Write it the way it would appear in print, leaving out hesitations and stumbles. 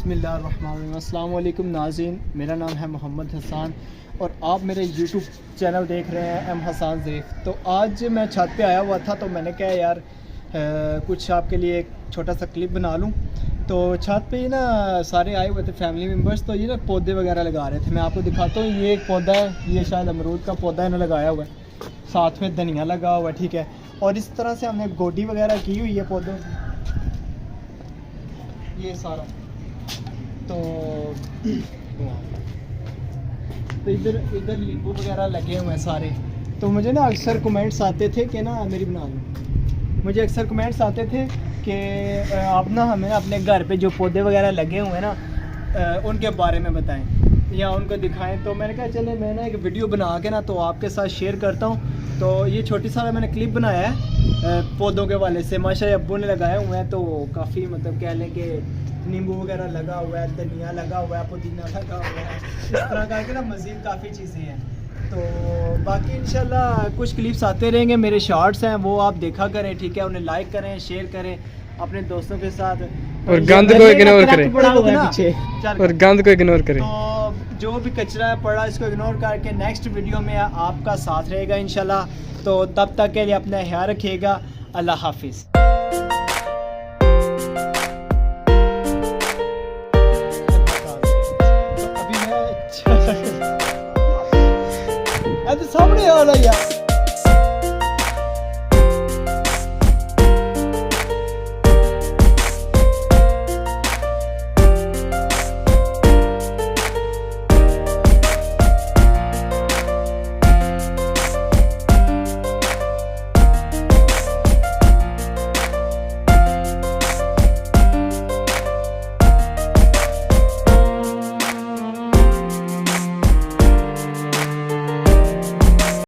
बिस्मिल्लाहिर्रहमानिर्रहीम। अस्सलाम वालेकुम नाज़रीन, मेरा नाम है मोहम्मद हसन और आप मेरे यूट्यूब चैनल देख रहे हैं एम हसन ज़ैफ़। तो आज मैं छत पे आया हुआ था तो मैंने कहा यार कुछ आपके लिए एक छोटा सा क्लिप बना लूँ। तो छत पे ही ना सारे आए हुए थे फैमिली मेम्बर्स, तो ये ना पौधे वगैरह लगा रहे थे। मैं आपको दिखाता हूँ, ये एक पौधा है, ये शायद अमरूद का पौधा इन्हें लगाया हुआ है, साथ में धनिया लगा हुआ है, ठीक है। और इस तरह से हमने गोडी वगैरह की हुई है पौधों की, ये सारा। तो इधर नींबू वगैरह लगे हुए हैं सारे। तो मुझे ना अक्सर कमेंट्स आते थे कि ना मेरी बना लो, मुझे अक्सर कमेंट्स आते थे कि आप ना हमें अपने घर पे जो पौधे वगैरह लगे हुए हैं ना उनके बारे में बताएं या उनको दिखाएं। तो मैंने कहा चले मैं ना एक वीडियो बना के ना तो आपके साथ शेयर करता हूँ। तो ये छोटी सा मैंने क्लिप बनाया है पौधों के वाले से, माशाल्लाह अब्बू ने लगाए हुए हैं। तो काफ़ी मतलब कह लें कि नींबू वगैरह लगा हुआ है, धनिया लगा हुआ है, पुदीना लगा हुआ है, इस तरह करके ना मज़ीद काफ़ी चीज़ें हैं। तो बाकी इंशाल्लाह कुछ क्लिप्स आते रहेंगे, मेरे शॉर्ट्स हैं वो आप देखा करें, ठीक है। उन्हें लाइक करें, शेयर करें अपने दोस्तों के साथ, और गंद को इग्नोर करें, और गंद को इग्नोर करें। तो जो भी कचरा है पड़ा इसको इग्नोर करके नेक्स्ट वीडियो में आपका साथ रहेगा इंशाल्लाह। तो तब तक के लिए अपना ख्याल रखिएगा। अल्लाह हाफिज़। अभी मैं सामने वाला यार